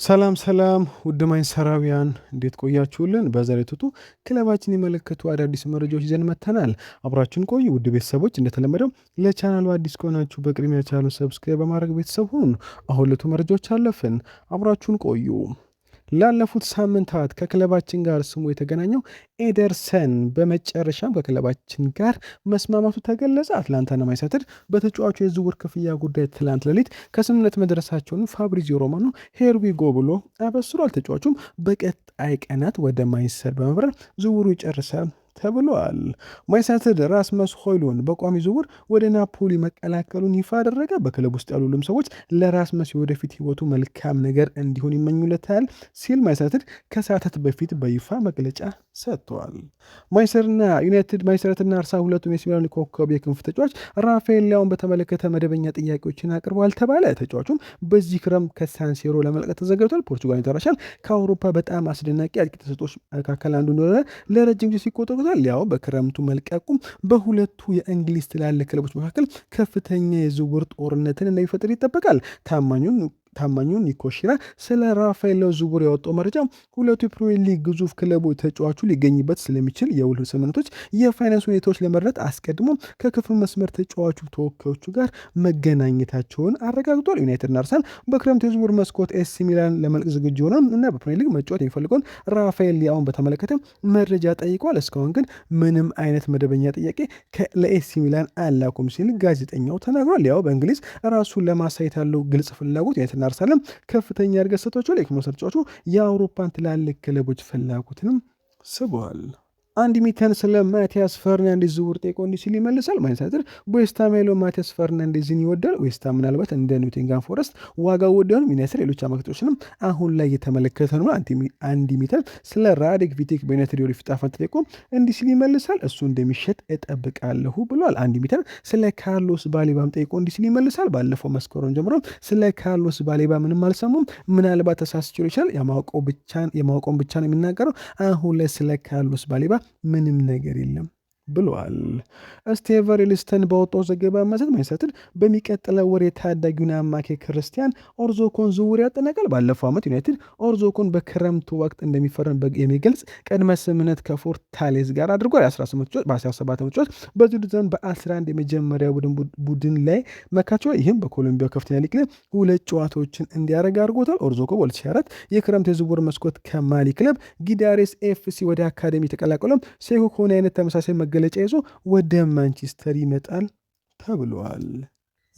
ሰላም ውድ ማንሰራውያን እንዴት ቆያችሁልን? በዛሬው ቱቱ ክለባችን የመለከቱ አዳዲስ መረጃዎች ይዘን መጥተናል። አብራችሁን ቆዩ ውድ ቤተሰቦች። እንደተለመደው ለቻናሉ አዲስ ከሆናችሁ በቅድሚያ ቻናሉን ሰብስክራይብ በማድረግ ቤተሰብ ሁኑ። አሁን ለቱ መረጃዎች አለፍን። አብራችሁን ቆዩ። ላለፉት ሳምንታት ከክለባችን ጋር ስሙ የተገናኘው ኤደርሰን በመጨረሻም ከክለባችን ጋር መስማማቱ ተገለጸ። አትላንታና ማንቸስተር በተጫዋቹ የዝውውር ክፍያ ጉዳይ ትላንት ሌሊት ከስምምነት መድረሳቸውን ፋብሪዚዮ ሮማኖ ሄርዊጎ ብሎ አበስሯል። ተጫዋቹም በቀጣይ ቀናት ወደ ማንቸስተር በመብረር ዝውውሩ ይጨርሳል ተብሏል። ማንቸስተር ራስመስ ሆይሉንድ በቋሚ ዝውውር ወደ ናፖሊ መቀላቀሉን ይፋ አደረገ። በክለብ ውስጥ ያሉ ሁሉም ሰዎች ለራስመስ የወደፊት ህይወቱ መልካም ነገር እንዲሆን ይመኙለታል ሲል ማንቸስተር ከሰዓታት በፊት በይፋ መግለጫ ሰጥተዋል። ማንቸስተርና አርሰናል ሁለቱም የኤሲ ሚላን ኮከብ የክንፍ ተጫዋች ራፋኤል ሊያውን በተመለከተ መደበኛ ጥያቄዎችን አቅርበዋል ተባለ። ተጫዋቹም በዚህ ክረም ከሳንሴሮ ለመልቀቅ ተዘጋጅቷል። ፖርቹጋል ኢንተርናሽናል ከአውሮፓ በጣም አስደናቂ አጥቂ ተሰጥኦዎች መካከል አንዱ እንደሆነ ለረጅም ጊዜ ሲቆጠሩ ሊያው በክረምቱ መልቀቁም በሁለቱ የእንግሊዝ ትላልቅ ክለቦች መካከል ከፍተኛ የዝውውር ጦርነትን እንደሚፈጥር ይጠበቃል። ታማኙ ኒኮ ሺራ ስለ ራፋኤል ዝውውር ያወጣው መረጃ ሁለቱ የፕሪሚየር ሊግ ግዙፍ ክለቦች ተጫዋቹ ሊገኝበት ስለሚችል የውል ስምምነቶች የፋይናንስ ሁኔታዎች ለመረዳት አስቀድሞ ከክፍል መስመር ተጫዋቹ ተወካዮቹ ጋር መገናኘታቸውን አረጋግጧል። ዩናይትድና አርሰናል በክረምቱ የዝውውር መስኮት ኤሲ ሚላን ለመልቅ ዝግጁ ሆነ እና በፕሪሚየር ሊግ መጫወት የሚፈልገውን ራፋኤል ሊያውን በተመለከተ መረጃ ጠይቋል። እስካሁን ግን ምንም አይነት መደበኛ ጥያቄ ለኤሲ ሚላን አላኩም ሲል ጋዜጠኛው ተናግሯል። ሊያው በእንግሊዝ ራሱን ለማሳየት ያለው ግልጽ ፍላጎት አርሰናልም ከፍተኛ እድገት ሰጥቷቸዋል። የክመሰር ተጫዋቹ የአውሮፓን ትላልቅ ክለቦች ፍላጎትንም ስበዋል። አንድ ሚተን ስለ ማቲያስ ፈርናንዴዝ ዝውውር ጠይቆ እንዲህ ሲል ይመልሳል። ማንቸስተር በዌስትሃም ያለው ማቲያስ ፈርናንዴዝን ይወዳል። ዌስትሃም ምናልባት እንደ ኖቲንግሃም ፎረስት ዋጋው ወደሆኑ ዩናይትድ ሌሎች አማካዮችንም አሁን ላይ የተመለከተ ነው። አንድ ሚተን ስለ ራዲክ ቪቴክ በዩናይትድ የወደፊት ዕጣ ፈንታ ጠይቆ እንዲህ ሲል ይመልሳል። እሱ እንደሚሸጥ እጠብቃለሁ ብሏል። አንድ ሚተን ስለ ካርሎስ ባሌባም ጠይቆ እንዲህ ሲል ይመልሳል። ባለፈው መስከረም ጀምሮ ስለ ካርሎስ ባሌባ ምንም አልሰሙም። ምናልባት ተሳስቼ ይችላል። የማውቀውን ብቻ ነው የሚናገረው። አሁን ላይ ስለ ካርሎስ ባሌባ ምንም ነገር የለም ብለዋል። ስቴቨን ኤልስተን በወጣው ዘገባ መሰረት ማንቸስተር በሚቀጥለው ወር የታዳጊውን አማካይ ክርስቲያን ኦርዞኮን ዝውውር ያጠናቃል። ባለፈው ዓመት ዩናይትድ ኦርዞኮን በክረምቱ ወቅት እንደሚፈረም የሚገልጽ ቅድመ ስምምነት ከፎርታሌዝ ጋር አድርጓል። በ17 ዓመት በዚህ ዘመን በ11 የመጀመሪያ ቡድን ላይ መካቸዋል። ይህም በኮሎምቢያ ከፍተኛ ሊግ ላይ 2 ጨዋታዎችን እንዲያደርግ አድርጎታል። ኦርዞኮ በ2004 የክረምት የዝውውር መስኮት ከማሊ ክለብ ጊዳሬስ ኤፍሲ ወደ አካዴሚ የተቀላቀለም ሴኮ ከሆነ አይነት ተመሳሳይ መገለጫ ይዞ ወደ ማንቸስተር ይመጣል ተብሏል።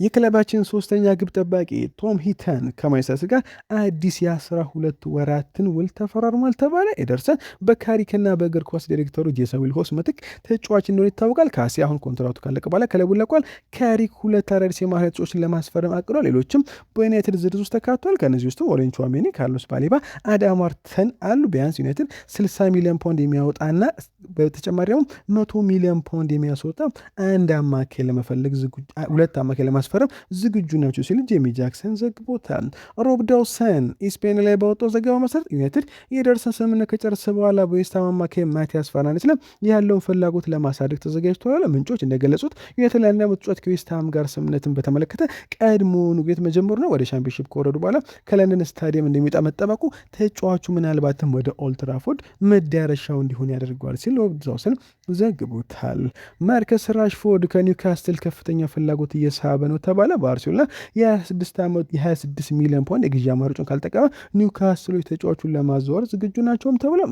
የክለባችን 3ኛ ግብ ጠባቂ ቶም ሂተን ከማንቸስተር ጋር አዲስ የ12 ወራትን ውል ተፈራርሟል ተባለ። ኤደርሰን በካሪክና በእግር ኳስ ዲሬክተሩ ጄሰን ዊልኮክስ ምትክ ተጫዋች እንደሆነ ይታወቃል። ካሲ አሁን ኮንትራቱ ካለቀ በኋላ ክለቡን ለቋል። ካሪክ 2 አዳዲስ የማህል ተጫዋቾችን ለማስፈረም አቅዷል። ሌሎችም በዩናይትድ ዝርዝር ውስጥ ተካቷል። ከእነዚህ ውስጥም ኦሬንጅ ቹዋሜኒ፣ ካርሎስ ባሌባ፣ አዳም ዋርተን አሉ። ቢያንስ ዩናይትድ 60 ሚሊዮን ፓውንድ የሚያወጣና በተጨማሪ ደግሞ 100 ሚሊዮን ፓውንድ የሚያስወጣ አንድ አማካይ ለመፈለግ 2 አማካይ ለማስፈረም ዝግጁ ናቸው ሲል ጄሚ ጃክሰን ዘግቦታል። ሮብ ዳውሰን ኢስፔን ላይ ባወጣው ዘገባ መሰረት ዩናይትድ የኤደርሰን ስምምነት ከጨረሰ በኋላ በዌስትሃም አማካይ ማቲያስ ፈርናንዴዝ ላይ ያለውን ፍላጎት ለማሳደግ ተዘጋጅተዋል። ምንጮች እንደገለጹት ዩናይትድ ለአንድ ዓመት ተጫዋች ከዌስትሃም ጋር ስምምነትን በተመለከተ ቀድሞውኑ ቤት መጀመሩ ነው። ወደ ሻምፒዮንሺፕ ከወረዱ በኋላ ከለንደን ስታዲየም እንደሚወጣ መጠበቁ ተጫዋቹ ምናልባትም ወደ ኦልድ ትራፎርድ መዳረሻው እንዲሆን ያደርገዋል ሲል ሮብ ዳውሰን ዘግቦታል። ማርከስ ራሽፎርድ ከኒውካስትል ከፍተኛ ፍላጎት እየሳበ ነው ተባለ። ባርሴሎና የ26 ሚሊዮን ፓውንድ የግዢ አማራጩን ካልጠቀመ ኒውካስትሎች ተጫዋቹን ለማዘዋወር ዝግጁ ናቸውም ተብሏል።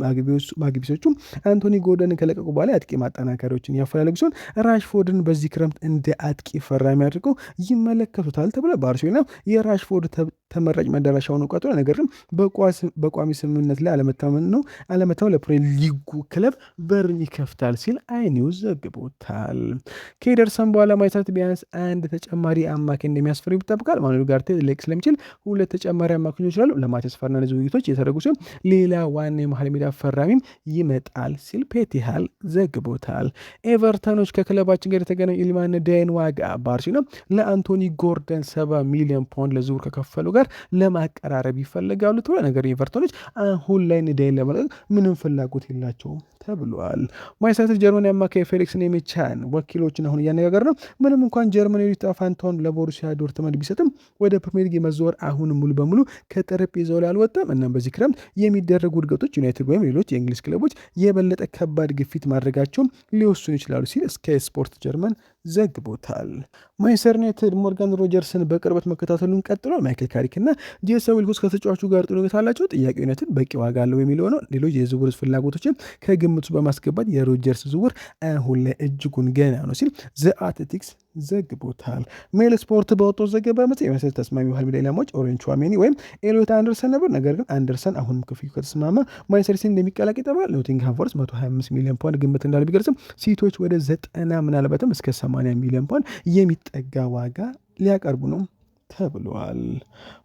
ማግቢሶቹም አንቶኒ ጎርደንን ከለቀቁ በኋላ አጥቂ ማጠናከሪያዎችን ያፈላለጉ ሲሆን ራሽፎርድን በዚህ ክረምት እንደ አጥቂ ፈራሚ አድርገው ይመለከቱታል ተብሏል። ባርሴሎና የራሽፎርድ ተመራጭ መዳረሻውን ቀጥሏል። ነገር ግን በቋሚ ስምምነት ላይ አለመተማመን ለፕሪሚየር ሊጉ ክለብ በርን ይከፍታል ሲል አይኒውስ ዘግቦታል። ከኤደርሰን በኋላ ማንቸስተር ቢያንስ አንድ ተጨማሪ አማካኝ እንደሚያስፈርም ይጠብቃል። ማኑኤል ጋርቴ ሊለቅ ስለሚችል 2 ተጨማሪ አማካኞች ይችላሉ። ለማቲያስ ፈርናንዴዝ ውይይቶች የተደረጉ ሲሆን ሌላ ዋና የመሃል ሜዳ ፈራሚም ይመጣል ሲል ፔቲሃል ዘግቦታል። ኤቨርተኖች ከክለባችን ጋር የተገናኙ ኢልማን ዳይን ዋጋ ባርሴሎና ለአንቶኒ ጎርደን 70 ሚሊዮን ፓውንድ ለዝውውር ከከፈሉ ጋር ለማቀራረብ ይፈልጋሉ ተብሎ ነገር ኤቨርተኖች አሁን ላይ ዳይን ለመልቀቅ ምንም ፍላጎት የላቸውም ተብሏል። ማንቸስተር ጀርመን አማካይ ፌሊክስ ኔሜቻን ወኪሎችን አሁን እያነጋገር ነው። ምንም እንኳን ጀርመን ጣፋንቶ ካርታውን ለቦሩሲያ ዶርትመንድ ቢሰጥም ወደ ፕሪሚየር ሊግ የመዘወር አሁን ሙሉ በሙሉ ከጠረጴዛው ላይ አልወጣም። እናም በዚህ ክረምት የሚደረጉ እድገቶች ዩናይትድ ወይም ሌሎች የእንግሊዝ ክለቦች የበለጠ ከባድ ግፊት ማድረጋቸውም ሊወስኑ ይችላሉ ሲል ስካይ ስፖርት ጀርመን ዘግቦታል። ማንቸስተር ዩናይትድ ሞርጋን ሮጀርስን በቅርበት መከታተሉን ቀጥሏል። ማይክል ካሪክ እና ጄሰን ዊልኮክስ ከተጫዋቹ ጋር ጥሩ ግንኙነት አላቸው። ጥያቄው ዩናይትድ በቂ ዋጋ አለው የሚለው ነው። ሌሎች የዝውውር ፍላጎቶችን ከግምቱ በማስገባት የሮጀርስ ዝውውር አሁን ላይ እጅጉን ገና ነው ሲል ዘ አትሌቲክስ ዘግቦታል። ሜል ስፖርት በወጣው ዘገባ መሰረት የዩናይትድ ተስማሚ መሃል ሜዳ ኢላማዎች ኦሬንጅ ቹዋሜኒ ወይም ኤሊዮት አንደርሰን ነበር። ነገር ግን አንደርሰን አሁንም ክፍያው ከተስማማ ማንቸስተር ሲቲ እንደሚቀላቀል ይጠበቃል። ኖቲንግሃም ፎረስት 125 ሚሊዮን ፓውንድ ግምት እንዳለ ቢገልጽም ሲቲዎች ወደ 90 ምናልባትም እስከ 80 ሚሊዮን ፓውንድ የሚጠጋ ዋጋ ሊያቀርቡ ነው ተብሏል።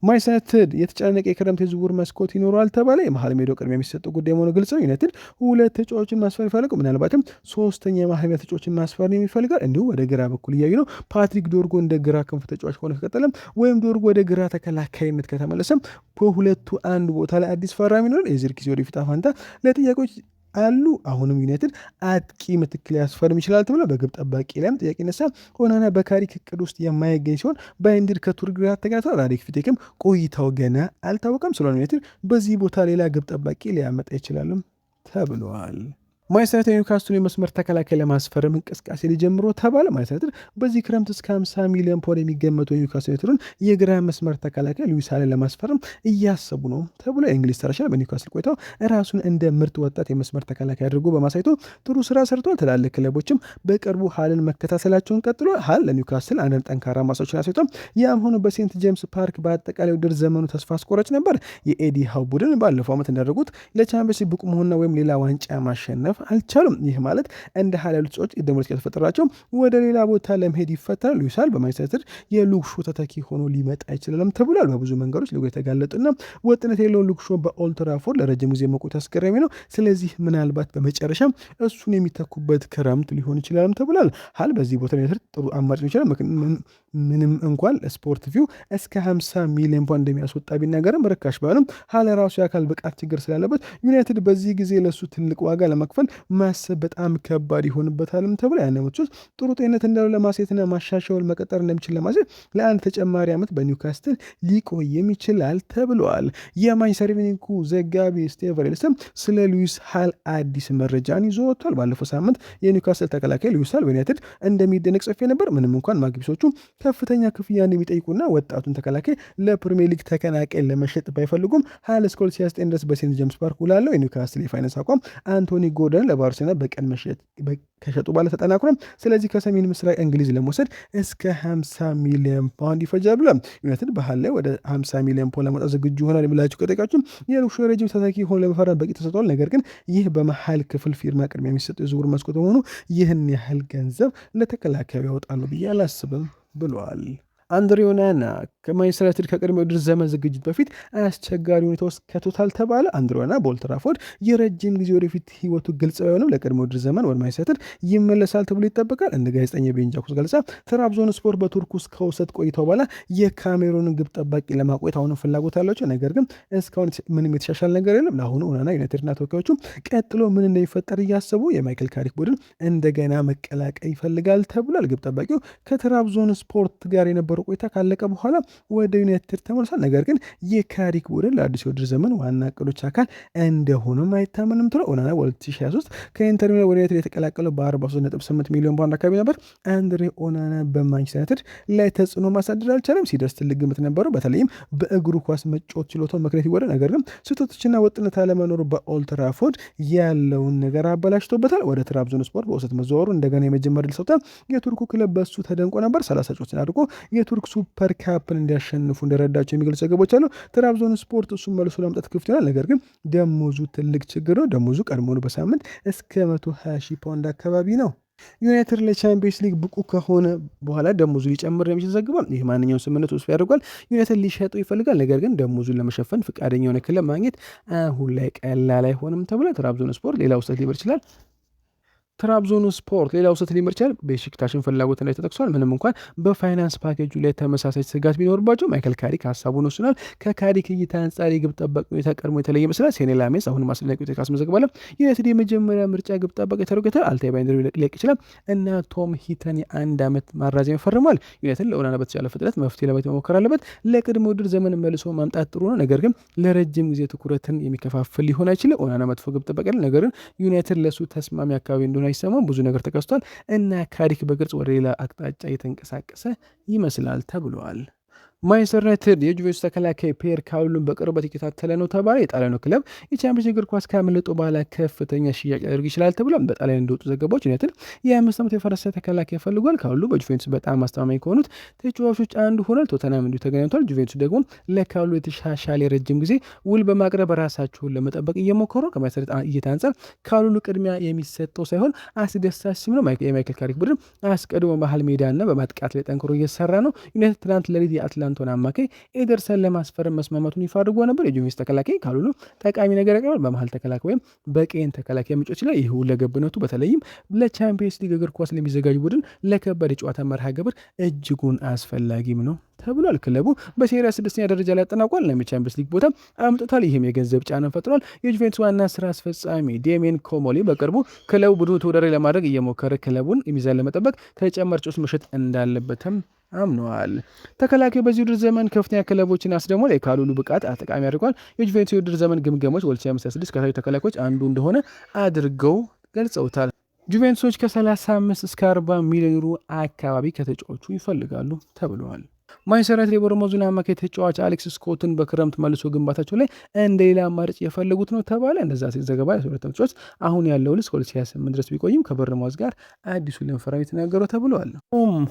ማንቸስተር ዩናይትድ የተጨናነቀ የክረምት የዝውውር መስኮት ይኖረዋል ተባለ። የመሀል ሜዳው ቅድሚያ የሚሰጠው ጉዳይ መሆኑ ግልጽ ነው። ዩናይትድ 2 ተጫዋቾችን ማስፈር ይፈልጋል። ምናልባትም 3ኛ የመሀል ሜዳ ተጫዋቾችን ማስፈር የሚፈልጋል። እንዲሁ ወደ ግራ በኩል እያዩ ነው። ፓትሪክ ዶርጎ እንደ ግራ ክንፍ ተጫዋች ሆነ ከቀጠለም ወይም ዶርጎ ወደ ግራ ተከላካይነት ከተመለሰም በሁለቱ አንድ ቦታ ላይ አዲስ ፈራሚ ይኖራል። የዚርክዚ ወደፊት አፋንታ ለጥያቄዎች አሉ። አሁንም ዩናይትድ አጥቂ ምትክል ያስፈርም ይችላል ተብሎ በግብ ጠባቂ ላይም ጥያቄ ነሳ። ኦናና በካሪክ እቅድ ውስጥ የማይገኝ ሲሆን ባይንድር ከቱርክ ጋር ተጋጥቷል። ራዲክ ፊቴክም ቆይታው ገና አልታወቀም። ስለሆነ ዩናይትድ በዚህ ቦታ ሌላ ግብ ጠባቂ ሊያመጣ ይችላልም ተብለዋል። ማንቸስተር ዩናይትድ ኒውካስትል የመስመር ተከላካይ ለማስፈረም እንቅስቃሴ ሊጀምሮ ተባለ። ማንቸስተር ዩናይትድ በዚህ ክረምት እስከ 50 ሚሊዮን ፓውንድ የሚገመቱ የኒውካስትል ዩናይትድን የግራ መስመር ተከላካይ ሉዊስ ሃልን ለማስፈረም እያሰቡ ነው ተብሎ የእንግሊዝ ተራሻል በኒውካስትል ቆይታው ራሱን እንደ ምርጥ ወጣት የመስመር ተከላካይ አድርጎ በማሳየቱ ጥሩ ስራ ሰርቷል። ትላልቅ ክለቦችም በቅርቡ ሃልን መከታተላቸውን ቀጥሎ ሃል ለኒውካስትል አንድ ጠንካራ ማሳዎችን አሳይቷል። ያም ሆኖ በሴንት ጄምስ ፓርክ በአጠቃላይ ውድድር ዘመኑ ተስፋ አስቆራጭ ነበር። የኤዲ ሃው ቡድን ባለፈው ዓመት እንዳደረጉት ለቻምፒየንስ ሊግ ብቁ መሆንና ወይም ሌላ ዋንጫ ማሸነፍ አልቻሉም። ይህ ማለት እንደ ሀል ያሉት ሰዎች ቅድም ከተፈጠራቸው ወደ ሌላ ቦታ ለመሄድ ይፈተናል። ሉዊስ ሃል በማንቸስተር ዩናይትድ የሉክ ሾው ተተኪ ሆኖ ሊመጣ አይችልም ተብሏል። በብዙ መንገዶች ሊጎ የተጋለጡና ወጥነት የሌለውን ሉክ ሾው በኦልድ ትራፎርድ ለረጅም ጊዜ መቆየት አስገራሚ ነው። ስለዚህ ምናልባት በመጨረሻ እሱን የሚተኩበት ክረምት ሊሆን ይችላል ተብሏል። ሃል በዚህ ቦታ ዩናይትድ ጥሩ አማራጭ ነው ይችላል። ምንም እንኳን ስፖርት ቪው እስከ 50 ሚሊዮን ፓውንድ እንደሚያስወጣ ቢናገርም ርካሽ ባይሆንም ሃል ራሱ የአካል ብቃት ችግር ስላለበት ዩናይትድ በዚህ ጊዜ ለሱ ትልቅ ዋጋ ለመክፈል ማሰብ በጣም ከባድ ይሆንበታልም ተብሎ ያነሙት ጥሩ ጤንነት እንዳለው ለማሳየትና ማሻሻውን መቀጠር እንደሚችል ለማሳየት ለአንድ ተጨማሪ ዓመት በኒውካስትል ሊቆይም ይችላል ተብሏል። የማንቸስተር ዩናይትድ ዘጋቢ ስቴቨን ኤልሰም ስለ ሉዊስ ሃል አዲስ መረጃን ይዞ ወጥቷል። ባለፈው ሳምንት የኒውካስትል ተከላካይ ሉዊስ ሃል በዩናይትድ እንደሚደነቅ ጽፌ ነበር። ምንም እንኳን ማግቢሶቹ ከፍተኛ ክፍያ እንደሚጠይቁና ወጣቱን ተከላካይ ለፕሪሚየር ሊግ ተቀናቃይ ለመሸጥ ባይፈልጉም ሃል እስከ 2029 ድረስ በሴንት ጄምስ ፓርክ ውላለው። የኒውካስትል የፋይናንስ አቋም አንቶኒ ጎርደን ለባርሴሎና በቀን መሸጥ ከሸጡ በኋላ ተጠናክሯል። ስለዚህ ከሰሜን ምስራቅ እንግሊዝ ለመውሰድ እስከ 50 ሚሊዮን ፓውንድ ይፈጃል ብሏል። ዩናይትድ በሃል ላይ ወደ 50 ሚሊዮን ፓውንድ ለመውጣት ዝግጁ ይሆናል የሚላቸው ከጠቃችሁ የሉክሾ ረጅም ተተኪ ሆኖ ለመፈረም በቂ ተሰጥቷል። ነገር ግን ይህ በመሃል ክፍል ፊርማ ቅድሚያ የሚሰጠው የዝውውር መስኮት በመሆኑ ይህን ያህል ገንዘብ ለተከላካዩ ያወጣሉ ብዬ አላስብም ብሏል። አንድሬ ኦናና ከማንቸስተር ዩናይትድ ከቅድመ ውድድር ዘመን ዝግጅት በፊት አስቸጋሪ ሁኔታ ውስጥ ከቶታል ተባለ። አንድሬ ኦናና በኦልድ ትራፎርድ የረጅም ጊዜ ወደፊት ህይወቱ ግልጽ ባይሆንም ለቅድመ ውድድር ዘመን ወደ ማንቸስተር ዩናይትድ ይመለሳል ተብሎ ይጠበቃል። እንደ ጋዜጠኛ ቤን ጃኮስ ገለጻ ትራብዞን ስፖርት በቱርክ ውስጥ ከውሰት ቆይተው በኋላ የካሜሩንን ግብ ጠባቂ ለማቆየት አሁንም ፍላጎት አላቸው። ነገር ግን እስካሁን ምንም የተሻሻለ ነገር የለም። ለአሁኑ ኦናና ዩናይትድና ተወካዮቹ ቀጥሎ ምን እንደሚፈጠር እያሰቡ የማይክል ካሪክ ቡድን እንደገና መቀላቀል ይፈልጋል ተብሏል። ግብ ጠባቂው ከትራብዞን ስፖርት ጋር የነበሩ ቆይታ ካለቀ በኋላ ወደ ዩናይትድ ተመልሷል። ነገር ግን የካሪክ ቡድን ለአዲስ የውድድር ዘመን ዋና እቅዶች አካል እንደሆነም አይታመንም ተብሏል። ኦናና 2023 ከኢንተር ሚላን ወደ ዩናይትድ የተቀላቀለው በ43.8 ሚሊዮን ፓውንድ አካባቢ ነበር። አንድሬ ኦናና በማንቸስተር ዩናይትድ ላይ ተጽዕኖ ማሳደር አልቻለም። ሲደርስ ትልቅ ግምት ነበረው። በተለይም በእግሩ ኳስ መጫወት ችሎታው ምክንያት ይወደ ነገር ግን ስህተቶችና ወጥነት አለመኖሩ በኦልድ ትራፎርድ ያለውን ነገር አበላሽቶበታል። ወደ ትራብዞን ስፖርት በውሰት መዘዋወሩ እንደገና የመጀመር ልሰውታል። የቱርኩ ክለብ በሱ ተደንቆ ነበር። 30 ጨዋታዎችን አድርጎ የቱርክ ሱፐር ካፕን እንዲያሸንፉ እንደረዳቸው የሚገልጹ ዘገቦች አሉ። ትራብዞን ስፖርት እሱን መልሶ ለማምጣት ክፍት ይሆናል። ነገር ግን ደሞዙ ትልቅ ችግር ነው። ደሞዙ ቀድሞውኑ በሳምንት እስከ 120,000 ፓውንድ አካባቢ ነው። ዩናይትድ ለቻምፒየንስ ሊግ ብቁ ከሆነ በኋላ ደሞዙ ሊጨምር የሚችል ዘግቧል። ይህ ማንኛውም ስምምነት ውስጥ ያደርጓል። ዩናይትድ ሊሸጠው ይፈልጋል። ነገር ግን ደሞዙን ለመሸፈን ፈቃደኛ የሆነ ክለብ ማግኘት አሁን ላይ ቀላል አይሆንም ተብሏል። ትራብዞን ስፖርት ሌላ ውሰት ሊበር ይችላል። ትራብዞኑ ስፖርት ሌላው ስት ሊመርቻል በሽክታሽን ፍላጎት ላይ ተጠቅሷል። ምንም እንኳን በፋይናንስ ፓኬጁ ላይ ተመሳሳይ ስጋት ቢኖርባቸው ማይክል ካሪክ ሀሳቡን ወስኗል። ከካሪክ እይታ አንጻር የግብ ጠባቂ ሁኔታ ቀድሞ የተለየ ይመስላል። ሴኔ ላሜንስ አሁን ማስደናቂ ውጤት ካስመዘግባለ ዩናይትድ የመጀመሪያ ምርጫ ግብ ጠባቂ ተረጋግጧል። አልታይ ባይንደር ሊለቅ ይችላል እና ቶም ሂተን የ1 ዓመት ማራዘሚያ ፈርሟል። ዩናይትድ ለኦናና በተቻለ ፍጥነት መፍትሄ ለማየት መሞከር አለበት። ለቅድመ ውድድር ዘመን መልሶ ማምጣት ጥሩ ነው፣ ነገር ግን ለረጅም ጊዜ ትኩረትን የሚከፋፍል ሊሆን አይችልም። ኦናና መጥፎ ግብ ጠባቂ ነው፣ ነገር ግን ዩናይትድ ለሱ ተስማሚ አካባቢ እንደሆነ አይሰማም። ብዙ ነገር ተከስቷል እና ካሪክ በግልጽ ወደ ሌላ አቅጣጫ እየተንቀሳቀሰ ይመስላል ተብሏል። ማንቸስተር ዩናይትድ የጁቬንቱስ ተከላካይ ፒየር ካውሉን በቅርበት የተከታተለ ነው ተባለ። የጣሊያኑ ክለብ የቻምፒየንስ እግር ኳስ ካመለጡ በኋላ ከፍተኛ ሽያጭ ሊያደርግ ይችላል ተብሏል። በጣሊያን እንደወጡ ዘገባዎች ዩናይትድ የ25 ዓመት የፈረንሳይ ተከላካይ ፈልጓል። ካውሉ በጁቬንቱስ በጣም አስተማማኝ ከሆኑት ተጫዋቾች አንዱ ሆኗል። ቶተናም እንዲሁ ተገናኝቷል። ጁቬንቱስ ደግሞ ለካውሉ የተሻሻለ የረጅም ጊዜ ውል በማቅረብ ራሳቸውን ለመጠበቅ እየሞከሩ ከማንቸስተር እይታ አንጻር ካውሉ ቅድሚያ የሚሰጠው ሳይሆን አስደሳች ሲም ነው። የማይክል ካሪክ ቡድን አስቀድሞ መሀል ሜዳና በማጥቃት ላይ ጠንክሮ እየሰራ ነው። ዩናይትድ ትናንት ለሊት የአትላንቶን አማካይ ኤደርሰን ለማስፈረም መስማማቱን ይፋ አድርጎ ነበር። የጁቬንቱስ ተከላካይ ካሉሉ ጠቃሚ ነገር ያቀርባል። በመሀል ተከላካይ ወይም በቀኝ ተከላካይ ምንጮች ይችላል። ይህ ሁለገብነቱ በተለይም ለቻምፒየንስ ሊግ እግር ኳስ ለሚዘጋጅ ቡድን ለከባድ የጨዋታ መርሃ ግብር እጅጉን አስፈላጊም ነው ተብሏል። ክለቡ በሴሪያ 6ኛ ደረጃ ላይ አጠናቋል። ለቻምፒየንስ ሊግ ቦታ አምጥቷል። ይህም የገንዘብ ጫናን ፈጥሯል። የጁቬንቱስ ዋና ስራ አስፈጻሚ ዴሜን ኮሞሊ በቅርቡ ክለቡ ቡድኑ ተወዳዳሪ ለማድረግ እየሞከረ ክለቡን ሚዛን ለመጠበቅ ተጨማሪ ጮስ መሸጥ እንዳለበትም አምነዋል። ተከላካዩ በዚህ ውድድር ዘመን ከፍተኛ ክለቦችን አስደሟል። የካሉሉ ብቃት ጠቃሚ አድርጓል። የጁቬንቱስ የውድድር ዘመን ግምገሞች 2056 ከታዩ ተከላካዮች አንዱ እንደሆነ አድርገው ገልጸውታል። ጁቬንቱሶች ከ35 እስከ 40 ሚሊዮን ዩሮ አካባቢ ከተጫዋቹ ይፈልጋሉ ተብለዋል። ማንቸስተር ዩናይትድ የቦርንማውዙን አማካይ ተጫዋች አሌክስ ስኮትን በክረምት መልሶ ግንባታቸው ላይ እንደ ሌላ አማራጭ የፈለጉት ነው ተባለ። እንደዛ ዘገባ የሁለት ተጫዋች አሁን ያለው ልስ 2028 ድረስ ቢቆይም ከቦርንማውዝ ጋር አዲሱ ለመፈረም የተናገረው ተብለዋል።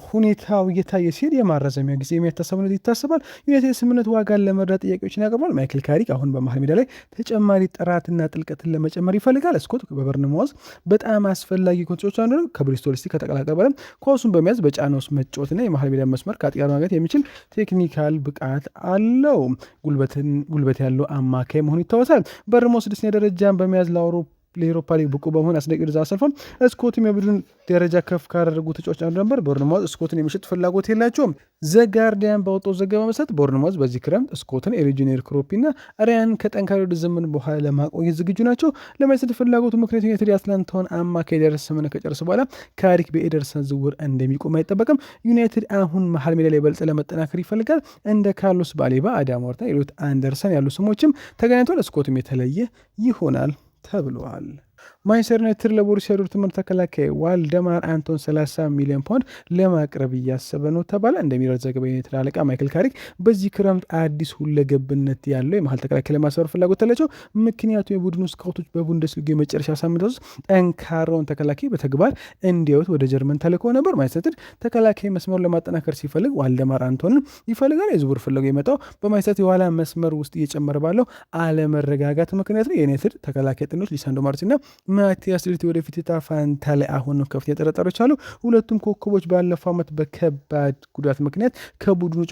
ሁኔታው እየታየ ሲሄድ የማራዘሚያ ጊዜ የሚያታሰብነት ይታሰባል። ዩናይትድ የስምምነት ዋጋን ለመረዳት ጥያቄዎችን ያቀርባል። ማይክል ካሪክ አሁን በመሀል ሜዳ ላይ ተጨማሪ ጥራትና ጥልቀትን ለመጨመር ይፈልጋል። ስኮት በቦርንማውዝ በጣም አስፈላጊ ኮንትሮች አንዱ ነው። ከብሪስቶል ሲቲ ከተቀላቀለ በኋላ ኳሱን በመያዝ በጫና ውስጥ መጫወትና የመሀል ሜዳ መስመር ከአጥቂ ጋር ማግኘት የሚችል ቴክኒካል ብቃት አለው። ጉልበት ያለው አማካይ መሆኑ ይታወሳል። ቦርንማውዝ 6ኛ ደረጃን በመያዝ ለአውሮፓ ሊግ ብቁ በመሆን አስደናቂ ወደዛ አሰልፏል። ስኮትም የቡድን ደረጃ ከፍ ካደረጉ ተጫዋች አንዱ ነበር። ቦርንማውዝ ስኮትን የመሸጥ ፍላጎት የላቸውም። ዘጋርዲያን ባወጣው ዘገባ መሰረት ቦርንማውዝ በዚህ ክረምት ስኮትን፣ ኤሪጂኔር ክሮፒና ሪያን ከጠንካራ ወደ ዘመን በኋላ ለማቆየት ዝግጁ ናቸው። ለማይሰጥ ፍላጎቱ ምክንያቱ ዩናይትድ የአትላንታውን አማካይ ደረስ ስምምነት ከጨረሰ በኋላ ካሪክ በኤደርሰን ዝውውር እንደሚቆም አይጠበቅም። ዩናይትድ አሁን መሀል ሜዳ ላይ በልጥ ለመጠናከር ይፈልጋል። እንደ ካርሎስ ባሌባ፣ አዳም ዋርታ፣ ኤሊዮት አንደርሰን ያሉ ስሞችም ተገናኝቷል። ስኮትም የተለየ ይሆናል ተብለዋል። ማንቸስተር ዩናይትድ ለቦሩሲያ ዶርትመንድ ተከላካይ ዋልደማር አንቶን 30 ሚሊዮን ፓውንድ ለማቅረብ እያሰበ ነው ተባለ። እንደሚረድ ዘገባ የዩናይትድ አለቃ ማይክል ካሪክ በዚህ ክረምት አዲስ ሁለገብነት ያለው የመሀል ተከላካይ ለማስፈር ፍላጎት አላቸው። ምክንያቱም የቡድኑ ስካውቶች በቡንደስሊጋ የመጨረሻ ሳምንታት ውስጥ ጠንካራውን ተከላካይ በተግባር እንዲያዩት ወደ ጀርመን ተልኮ ነበር። ማንቸስተር ዩናይትድ ተከላካይ መስመሩን ለማጠናከር ሲፈልግ ዋልደማር አንቶንን ይፈልጋል። የዝውውር ፍላጎት የመጣው በማንቸስተር የኋላ መስመር ውስጥ እየጨመረ ባለው አለመረጋጋት ምክንያት ነው። የዩናይትድ ተከላካይ ጥኖች ሊሳንድሮ ማርቲንና ማቲያስ ዴሊት ወደፊት የዕጣ ፈንታ ላይ አሁን ከፍተኛ ጥርጣሬዎች አሉ። ሁለቱም ኮከቦች ባለፈው ዓመት በከባድ ጉዳት ምክንያት ከቡድኑ ውጭ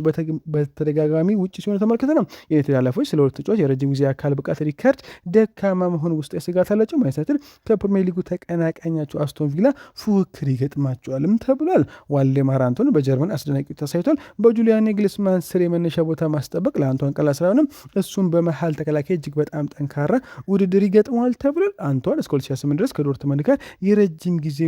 በተደጋጋሚ ውጭ ሲሆኑ ተመልክተናል። የዩናይትድ ኃላፊዎች ስለ ሁለቱ ተጫዋች የረጅም ጊዜ አካል ብቃት ሪከርድ ደካማ መሆን ውስጥ ስጋት አላቸው። ማንቸስተር ከፕሪሚየር ሊጉ ተቀናቃኛቸው አስቶን ቪላ ፉክክር ይገጥማቸዋልም ተብሏል። ዋልዴማር አንቶን በጀርመን አስደናቂ ተሳይቷል። በጁሊያን ናግልስማን ስር የመነሻ ቦታ ማስጠበቅ ለአንቶን ቀላል ስላልሆነም እሱም በመሀል ተከላካይ እጅግ በጣም ጠንካራ ውድድር ይገጥመዋል ተብሏል። አንቶን እስከ 2028 ድረስ ከዶርትመንድ ጋር የረጅም ጊዜ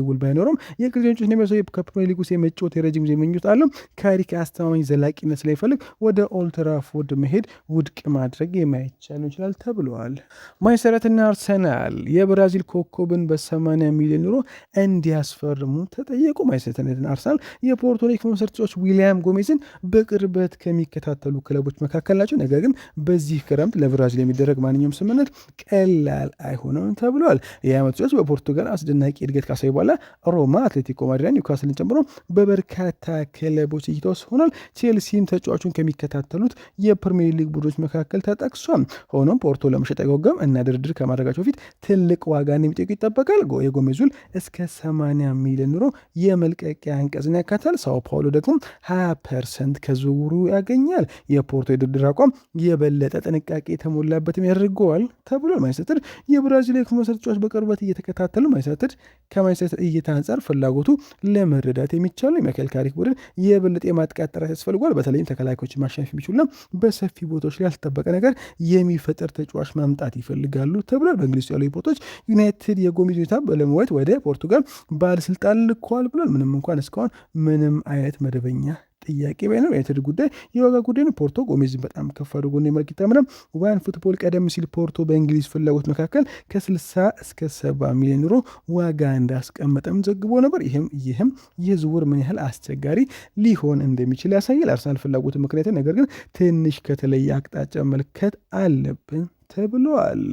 ውል ባይኖረም የቅርንጮች የሚያሳይ ከፕሪሚየር ሊግ ውስጥ የመጫወት የረጅም ጊዜ ምኞት አለው። ካሪክ አስተማማኝ ዘላቂነት ስላይፈልግ ወደ ኦልድ ትራፎርድ መሄድ ውድቅ ማድረግ የማይቻል ይችላል ተብለዋል። ማንቸስተር ዩናይትድና አርሰናል የብራዚል ኮከብን በ80 ሚሊዮን ዩሮ እንዲያስፈርሙ ተጠየቁ። ማንቸስተር ዩናይትድና አርሰናል የፖርቶ ሪኮ ተጫዋች ዊሊያም ጎሜዝን በቅርበት ከሚከታተሉ ክለቦች መካከል ናቸው። ነገር ግን በዚህ ክረምት ለብራዚል የሚደረግ ማንኛውም ስምምነት ቀላል አይሆንም ተብሏል። የዓመቱ ተጫዋች በፖርቱጋል አስደናቂ እድገት ካሳዩ በኋላ ሮማ፣ አትሌቲኮ ማድሪድ፣ ኒውካስልን ጨምሮ በበርካታ ክለቦች እይታ ውስጥ ሆኗል። ቼልሲም ተጫዋቹን ከሚከታተሉት የፕሪሚየር ሊግ ቡድኖች መካከል ተጠቅሷል። ሆኖም ፖርቶ ለመሸጥ አይጓጓም እና ድርድር ከማድረጋቸው በፊት ትልቅ ዋጋን የሚጠይቁ ይጠበቃል። የጎሜዝ ውል እስከ 80 ሚሊዮን ዩሮ የመልቀቂያ አንቀጽን ያካታል። ሳኦ ፓውሎ ደግሞ 20% ከዝውውሩ ያገኛል። የፖርቶ የድርድር አቋም የበለጠ ጥንቃቄ የተሞላበትም ያደርገዋል ተብሏል። ማንቸስተር የብራዚል የክንፍ ተጫዋች በቅርበት እየተከታተሉ ከማንቸስተር እይታ አንጻር ፍላጎቱ ለመረዳት የሚቻል ነው። የሚካኤል ካሪክ ቡድን የበለጠ የማጥቃት ጥራት ያስፈልጓል። በተለይም ተከላካዮችን ማሸነፍ የሚችሉና በሰፊ ቦታዎች ላይ ያልተጠበቀ ነገር የሚፈጠር ተጫዋች ማምጣት ይፈልጋሉ ተብሏል። በእንግሊዝ ያሉ ሪፖርቶች ዩናይትድ የጎሜዝ ሁኔታ ለመዋየት ወደ ፖርቱጋል ባለስልጣን ልኳል ብሏል። ምንም እንኳን እስካሁን ምንም አይነት መደበኛ ጥያቄ ባይኖር የዩናይትድ ጉዳይ የዋጋ ጉዳይ ነው። ፖርቶ ጎሜዝን በጣም ከፍ አድርጎ እንደሚመለከት ይታመናል። ዋን ፉትቦል ቀደም ሲል ፖርቶ በእንግሊዝ ፍላጎት መካከል ከ60 እስከ 70 ሚሊዮን ዩሮ ዋጋ እንዳስቀመጠም ዘግቦ ነበር። ይህም የዝውውር ምን ያህል አስቸጋሪ ሊሆን እንደሚችል ያሳያል። አርሰናል ፍላጎት ምክንያት ነገር ግን ትንሽ ከተለየ አቅጣጫ መልከት አለብን ተብሏል።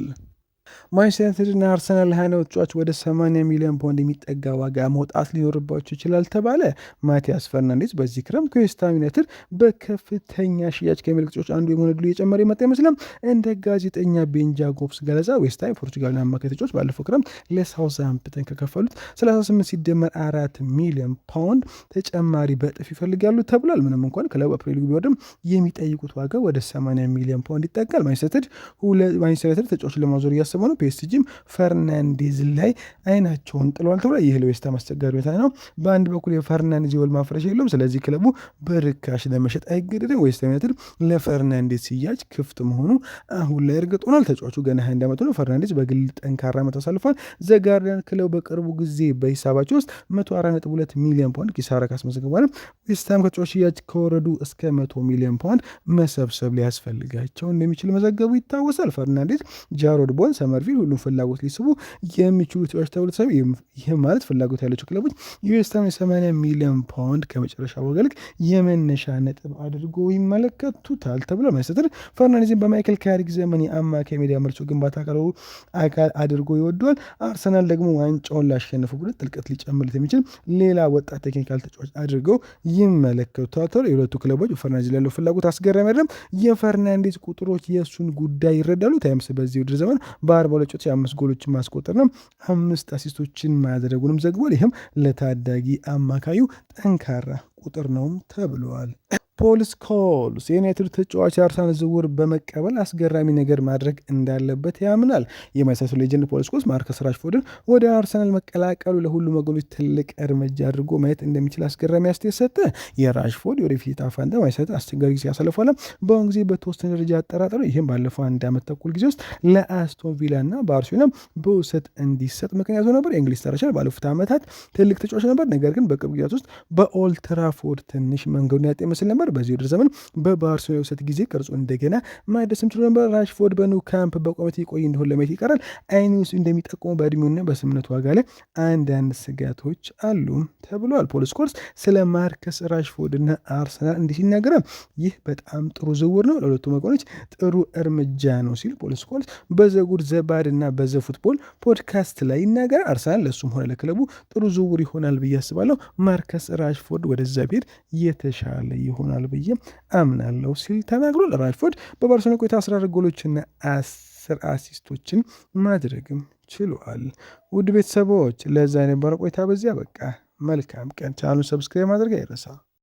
ማንቸስተር ዩናይትድና አርሰናል ለ20 ተጫዋች ወደ 80 ሚሊዮን ፓውንድ የሚጠጋ ዋጋ መውጣት ሊኖርባቸው ይችላል ተባለ። ማቲያስ ፈርናንዴዝ በዚህ ክረምት ከዌስትሃም ዩናይትድ በከፍተኛ ሽያጭ ከሚለቅ ተጫዋች አንዱ የመሆን ዕድሉ እየጨመረ የመጣ ይመስላል። እንደ ጋዜጠኛ ቤን ጃኮብስ ገለጻ ዌስትሃም ፖርቱጋልን አማካይ ተጫዋች ባለፈው ክረምት ለሳውዝሃምፕተን ከከፈሉት 38 ሲደመር 4 ሚሊዮን ፓውንድ ተጨማሪ በእጥፍ ይፈልጋሉ ተብሏል። ምንም እንኳን ክለቡ በፕሪሚየር ሊግ ቢወርድም የሚጠይቁት ዋጋ ወደ 80 ሚሊዮን ፓውንድ ይጠጋል። ማንቸስተር ዩናይትድ ተጫዋች ለማዞር እያሰበ ነው። ፒኤስጂም ፈርናንዴዝ ላይ አይናቸውን ጥለዋል ተብሏል። ይህ ለዌስትሃም አስቸጋሪ ሁኔታ ነው። በአንድ በኩል የፈርናንዴዝ የውል ማፍረሻ የለውም። ስለዚህ ክለቡ በርካሽ ለመሸጥ አይገደድም። ዌስትሃም ዩናይትድ ለፈርናንዴዝ ሽያጭ ክፍት መሆኑ አሁን ላይ እርግጥ ሆኗል። ተጫዋቹ ገና 21 ዓመቱ ነው። ፈርናንዴዝ በግል ጠንካራ ዓመት አሳልፏል። ዘጋርዲያን ክለቡ በቅርቡ ጊዜ በሂሳባቸው ውስጥ 142 ሚሊዮን ፓውንድ ኪሳራ ካስመዘገቡ በኋላ ዌስትሃም ከተጫዋች ሽያጭ ከወረዱ እስከ 100 ሚሊዮን ፓውንድ መሰብሰብ ሊያስፈልጋቸው እንደሚችል መዘገቡ ይታወሳል። ፈርናንዴዝ፣ ጃሮድ ቦን፣ ሰመርቪል ሁሉም ፍላጎት ሊስቡ የሚችሉ ተጫዋች ተብሎ ተሰብ። ይህም ማለት ፍላጎት ያላቸው ክለቦች የዌስትሃም 80 ሚሊዮን ፓውንድ ከመጨረሻ ዋጋ ልክ የመነሻ ነጥብ አድርጎ ይመለከቱታል ተብሎ ማንቸስተር ፈርናንዴዝን በማይክል ካሪክ ዘመን የአማካይ ሜዳ ምርጫ ግንባታ አካል አድርጎ ይወደዋል። አርሰናል ደግሞ ዋንጫውን ላሸነፉ ቡድን ጥልቀት ሊጨምርለት የሚችል ሌላ ወጣት ቴክኒካል ተጫዋች አድርገው ይመለከቱታል ተብሎ የሁለቱ ክለቦች ፈርናንዴዝ ያለው ፍላጎት አስገራሚ አይደለም። የፈርናንዴዝ ቁጥሮች የእሱን ጉዳይ ይረዳሉ። ታይምስ በዚህ ውድድር ዘመን በ42 ጨዋታዎች 5 ጎሎችን ማስቆጠር ነው፣ 5 አሲስቶችን ማድረጉንም ዘግቧል። ይህም ለታዳጊ አማካዩ ጠንካራ ቁጥር ነው ተብሏል። ፖል ስኮልስ የዩናይትድ ተጫዋች የአርሰናል ዝውውር በመቀበል አስገራሚ ነገር ማድረግ እንዳለበት ያምናል። የማንቸስተር ሌጀንድ ፖል ስኮልስ ማርከስ ራሽፎርድን ወደ አርሰናል መቀላቀሉ ለሁሉ ወገኖች ትልቅ እርምጃ አድርጎ ማየት እንደሚችል አስገራሚ አስተያየት ሰጠ። የራሽፎርድ ወደፊት ዕጣ ፈንታ ማንቸስተር አስቸጋሪ ጊዜ ያሳልፋል። በአሁኑ ጊዜ በተወሰነ ደረጃ አጠራጣሪ። ይህም ባለፈው 1 ዓመት ተኩል ጊዜ ውስጥ ለአስቶን ቪላ እና ባርሴሎና በውሰት እንዲሰጥ ምክንያቱ ነበር። የእንግሊዝ ተረሻል ባለፉት ዓመታት ትልቅ ተጫዋች ነበር። ነገር ግን በቅርብ ጊዜያት ውስጥ በኦልድ ትራፎርድ ትንሽ መንገዱን ያጣ ይመስል ነበር። በዚህ ውድድር ዘመን በባርሴሎና የውሰት ጊዜ ቅርጹ እንደገና ማደስም ችሎ ነበር። ራሽፎርድ በኑ ካምፕ በቋመት ይቆይ እንደሆን ለማየት ይቀራል። አይኒውስ እንደሚጠቁሙ በእድሜውና በስምነቱ ዋጋ ላይ አንዳንድ ስጋቶች አሉ ተብሏል። ፖል ስኮልስ ስለ ማርከስ ራሽፎርድ እና አርሰናል እንዲህ ይናገራል። ይህ በጣም ጥሩ ዝውውር ነው፣ ለሁለቱ ወገኖች ጥሩ እርምጃ ነው ሲል ፖል ስኮልስ በዘጉድ ዘባድ እና በዘ ፉትቦል ፖድካስት ላይ ይናገራል። አርሰናል ለእሱም ሆነ ለክለቡ ጥሩ ዝውውር ይሆናል ብዬ አስባለሁ። ማርከስ ራሽፎርድ ወደዛ ቤት የተሻለ ይሆናል ብዬ አምናለሁ ሲል ተናግሯል። ራሽፎርድ በባርሴሎና ቆይታ 14 ጎሎችና 10 አሲስቶችን ማድረግም ችሏል። ውድ ቤተሰቦች ለዛ የነበረ ቆይታ በዚያ በቃ። መልካም ቀን። ቻናሉን ሰብስክራይብ ማድረግ አይረሳ።